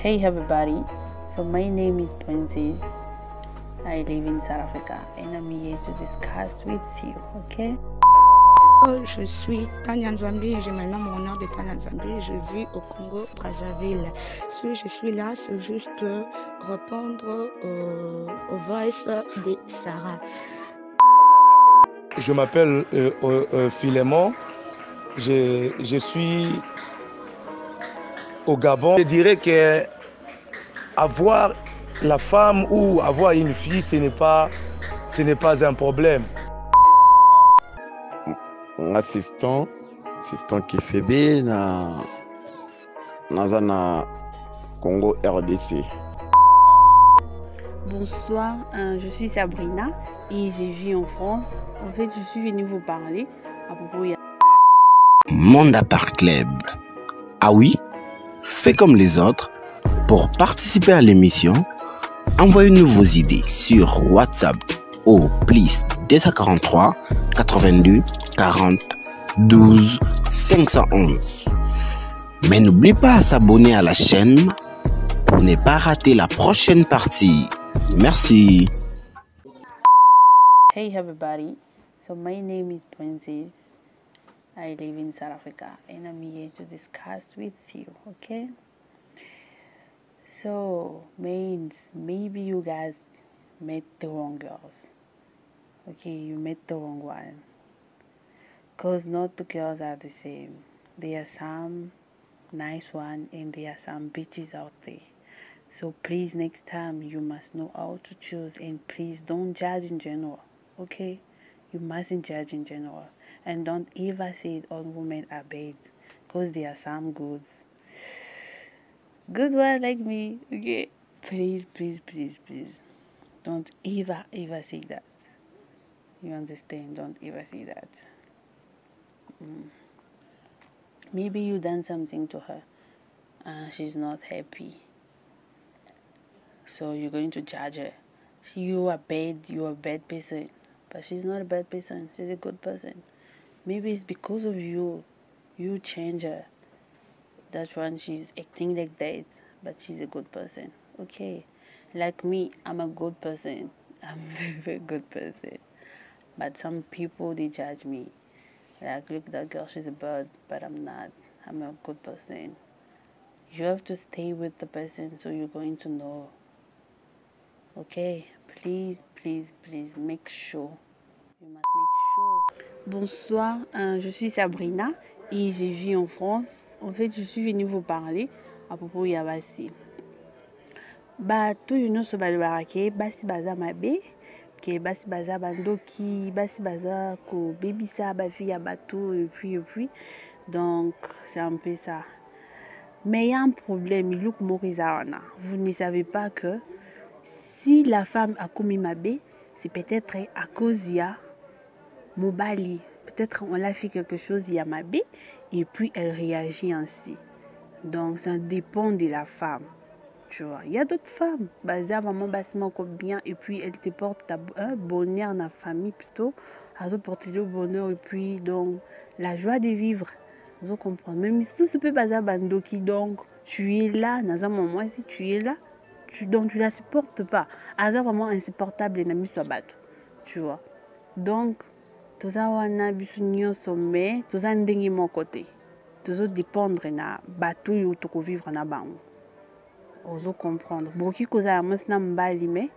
Hey everybody, so my name is Princess. I live in South Africa and I'm here to discuss with you, okay? Je suis Tanya Nzambi, j'ai maintenant mon nom de Tanya Nzambi, je vis au Congo, Brazzaville. Si je suis là, c'est juste répondre au voice de Sarah. Je m'appelle Philémon, je suis au Gabon. Je dirais que avoir la femme ou avoir une fille, ce n'est pas un problème. Nga fiston Kefebe na Congo RDC. Bonsoir, je suis Sabrina et je vis en France. En fait, je suis venue vous parler à propos de Monde à part Club. Ah oui? Fais comme les autres. Pour participer à l'émission, envoyez-nous vos idées sur WhatsApp au +243 82 40 12 511. Mais n'oublie pas à s'abonner à la chaîne pour ne pas rater la prochaine partie. Merci. Hey everybody, so my name is Princess. I live in South Africa and I'm here to discuss with you, okay? So, means maybe you guys met the wrong girls. Okay, you met the wrong one. Because not the girls are the same. There are some nice ones and there are some bitches out there. So please, next time you must know how to choose and please don't judge in general, okay? You mustn't judge in general. And don't ever say all women are bad because there are some good one like me, okay? Please, please, please, please. Don't ever say that. You understand? Don't ever say that. Maybe you done something to her and she's not happy. So you're going to judge her. You are a bad person. But she's not a bad person. She's a good person. Maybe it's because of you. You change her. That's when she's acting like that. But she's a good person. Okay. Like me, I'm a good person. I'm a very, very good person. But some people, they judge me. Like, look, that girl, she's a bird. But I'm not. I'm a good person. You have to stay with the person so you're going to know. Okay? Please, please, please, make sure. You must make sure. Bonsoir, je suis Sabrina et je vis en France. En fait, je suis venue vous parler à propos de Yabasi. Tout nyonso balobaka ke basi baza mabe, ke basi baza bandoki, basi baza kobebisa bafi ya bato et puis. Donc, c'est un peu ça. Mais il y a un problème, vous ne savez pas que si la femme a commis mabe, c'est peut-être à cause il y a Mobali. Peut-être on l'a fait quelque chose il y a mabe et puis elle réagit ainsi. Donc ça dépend de la femme. Tu vois, il y a d'autres femmes, baza maman basement comme bien et puis elle te porte un bonheur dans la famille plutôt, à te porter le bonheur et puis donc la joie de vivre. Vous comprenez? Même si tu peux baza bandoki donc tu es là dans un moment si tu es là. Donc tu la supportes pas. Aza vraiment insupportable na miso bato. Tu vois. Donc toza wana bisu nyonso mais toza ndenge moko te. Tozo dépendre na bato yo toko vivre na bango. Ozo comprendre. Boki koza mwasi na mbali mais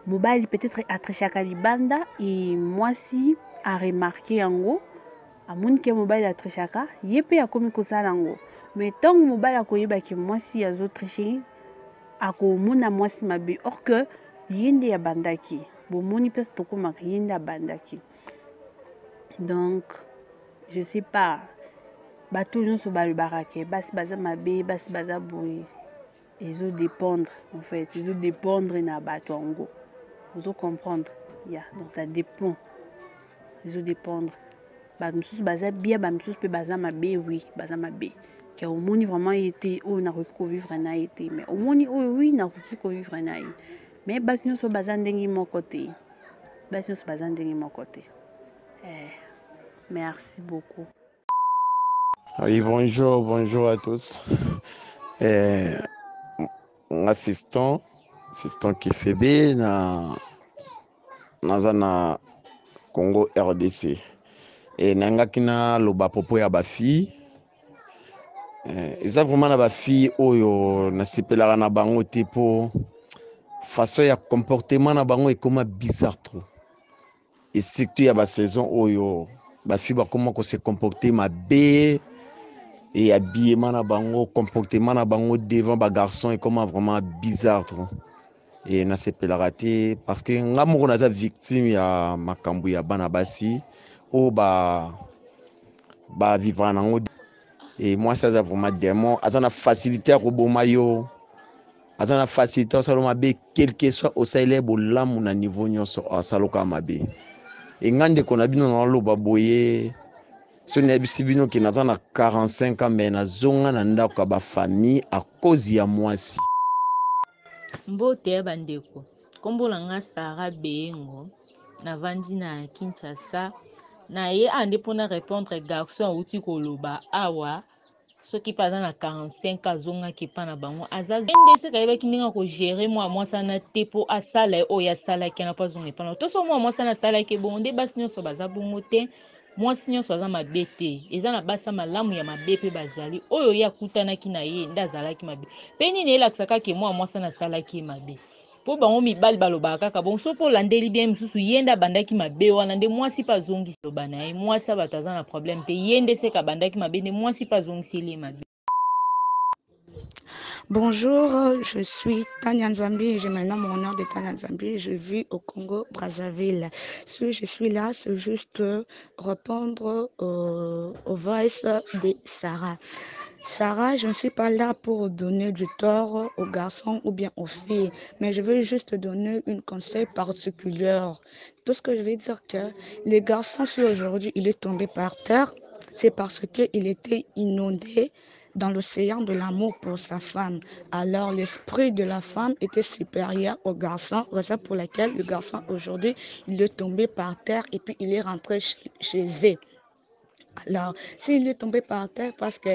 mobali peut-être atrechaka libanda et mwasi a remarqué yango. Amoni ke mobali atrechaka, yepe akomi kosala yango. Mais tant mobali akoyeba ke mwasi azo trecher akomona mwasi mabe or que yende ya bandaki bomoni place tokomaka yende ya bandaki. Donc je sais pas bato nyonso balobaka ke basi baza mabe basi baza boye ezo dépendre en fait ezo dépendre na bato yango ozo comprendre donc ça dépend ezo dépendre bato mosusu baza bien bato mosusu mpe baza mabe oui baza mabe car omoni vraiment été oyo nakoki kovivre na ye te mais omoni oyo oui nakoki kovivre na ye mais basi nyonso baza ndenge moko te merci beaucoup. Oui, bonjour à tous. nga fiston Kifebe naza na Congo RDC et nangaki na loba popo ya bafille eza vraiment na bafille oyo nasepelaka na bango te po façon ya comportement na bango ekoma bizarre trop et surtout ya basaison oyo bafille bakoma ko se comporter mabe et habillement na bango comportement na bango devant ba garçon ekoma vraiment bizarre trop et nasepelaka te parce que nga moko naza victime ya makambo ya bana basi o ba vivre nango et moi ça a vraiment démon azana facilité à koboma yo azana facilité saloma be quel que soit au salaire bolamu na niveau nyonso asaloka mabe et ngande kona bino na loba boye so ne bisibino ki nazana 45 ans mais nazonga na ndako ba famille à cause ya mwasi mbote ya bandeko kombola nga Sarah Bengo na vandi na Kinshasa na ye ande pona répondre garçon uti koloba awa soki paza na 45 azonga ki pa na bango aza ndese kayeba kindinga ko gérer moi mwasa na tepo asala o ya sala ki na pa zonga pa to so moi mwasa na sala ki bonde basi nyonso baza bongo te mwasi nyonso aza mabe te eza na basa malamu ya mabe pe bazali oyo ya kutanaki na ye nda azalaki mabe pe nini elakisaka ke moi mwasa na sala ki mabe po bango mibali balobaka kaka bon so po landeli bien misusu yenda bandaki mabe wana nde mwasi pa zongisi loba na ye mwasi bato aza na problème te yende seka bandaki mabe nde mwasi pa zongiseli mabe. Bonjour, je suis Tanya Nzambi, je me nomme au nom de Tanya Nzambi, je vis au Congo, Brazzaville. Si je suis là, c'est juste répondre au voice de Sarah. Sarah, je ne suis pas là pour donner du tort aux garçons ou bien aux filles, mais je veux juste donner un conseil particulier. Tout ce que je veux dire que les garçons, si aujourd'hui il est tombé par terre, c'est parce qu'il était inondé dans l'océan de l'amour pour sa femme. Alors l'esprit de la femme était supérieur au garçon, raison pour laquelle le garçon aujourd'hui, il est tombé par terre et puis il est rentré chez eux. Alors, s'il est tombé par terre parce que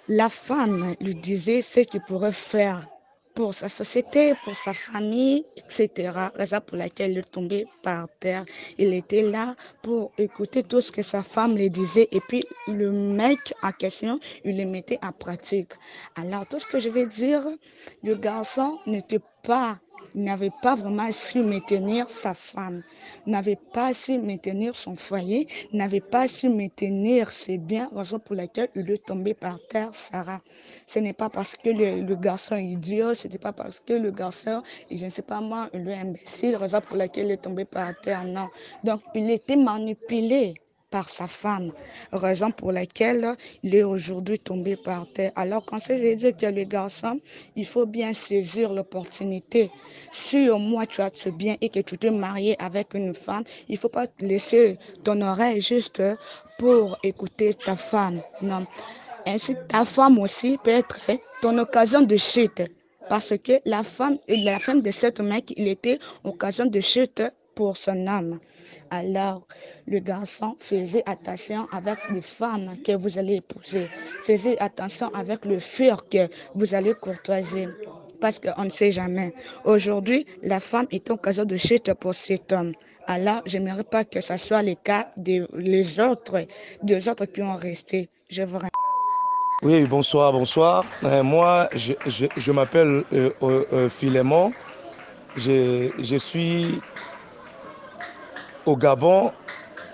la femme lui disait ce qu'il pourrait faire pour sa société, pour sa famille, etc. Raison pour laquelle il est tombé par terre. Il était là pour écouter tout ce que sa femme lui disait et puis le mec en question, il le mettait en pratique. Alors tout ce que je vais dire, le garçon n'avait pas vraiment su maintenir sa femme, n'avait pas su maintenir son foyer, n'avait pas su maintenir ses biens, raison pour laquelle il est tombé par terre, Sarah. Ce n'est pas parce que le garçon est idiot, ce n'est pas parce que le garçon, je ne sais pas moi, il est imbécile, raison pour laquelle il est tombé par terre, non. Donc, il était manipulé par sa femme, raison pour laquelle il est aujourd'hui tombé par terre. Alors, quand je vais dire que le garçon, il faut bien saisir l'opportunité. Si au moins tu as ce bien et que tu te maries avec une femme, il ne faut pas te laisser ton oreille juste pour écouter ta femme. Non. Ainsi, ta femme aussi peut être ton occasion de chute. Parce que la femme de cet mec, il était occasion de chute pour son âme. Alors, le garçon faisait attention avec les femmes que vous allez épouser. Faisait attention avec le fur que vous allez courtoiser. Parce qu'on ne sait jamais. Aujourd'hui, la femme est occasion de chute pour cet homme. Alors, je n'aimerais pas que ce soit le cas des autres qui ont resté. Je vous remercie. Oui, bonsoir. Moi, je m'appelle Philémon. Je suis au Gabon.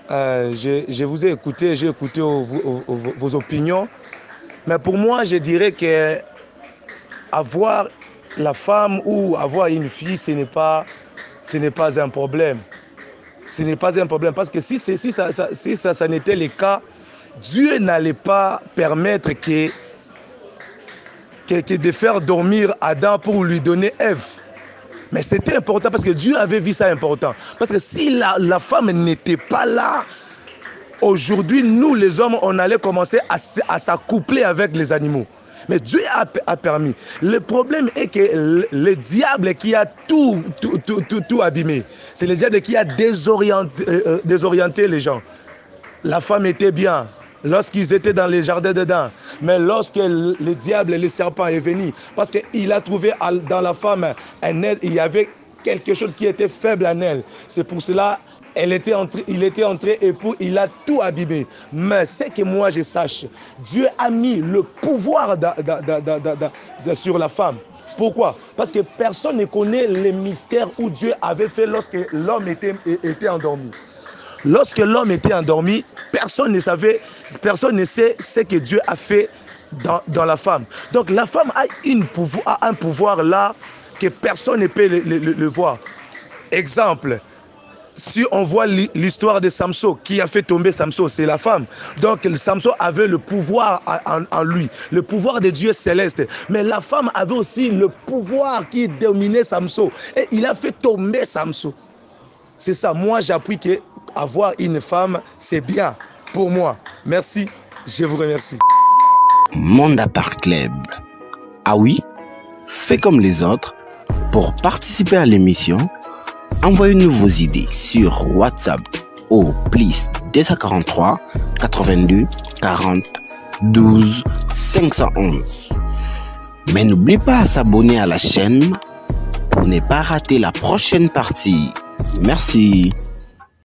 Je vous ai écouté, j'ai écouté vos opinions. Mais pour moi, je dirais que avoir la femme ou avoir une fille, ce n'est pas un problème. Ce n'est pas un problème. Parce que si ça n'était le cas, Dieu n'allait pas permettre que de faire dormir Adam pour lui donner Ève. Mais c'était important parce que Dieu avait vu ça important. Parce que si la femme n'était pas là, aujourd'hui, nous les hommes, on allait commencer à s'accoupler avec les animaux. Mais Dieu a permis. Le problème est que le diable qui a tout abîmé, c'est le diable qui a désorienté les gens. La femme était bien. lorsqu'ils étaient dans les jardins d'Éden. Mais lorsque le diable et le serpent est venu, parce qu'il a trouvé dans la femme un être, il y avait quelque chose qui était faible en elle. C'est pour cela il était entré et il a tout abîmé. Mais c'est que moi je sache, Dieu a mis le pouvoir sur la femme. Pourquoi? Parce que personne ne connaît les mystères où Dieu avait fait lorsque l'homme était endormi. Lorsque l'homme était endormi, personne ne sait ce que Dieu a fait dans la femme. Donc la femme a un pouvoir là que personne ne peut le voir. Exemple, si on voit l'histoire de Samson, qui a fait tomber Samson, c'est la femme. Donc Samson avait le pouvoir en lui, le pouvoir de Dieu céleste. Mais la femme avait aussi le pouvoir qui dominait Samson. Et il a fait tomber Samson. C'est ça, moi j'appuie que avoir une femme, c'est bien pour moi. Merci, je vous remercie. Monde Park Club. Ah oui, fais comme les autres. Pour participer à l'émission, envoyez-nous vos idées sur WhatsApp au +243 82 40 12 511. Mais n'oublie pas à s'abonner à la chaîne pour ne pas rater la prochaine partie. Merci.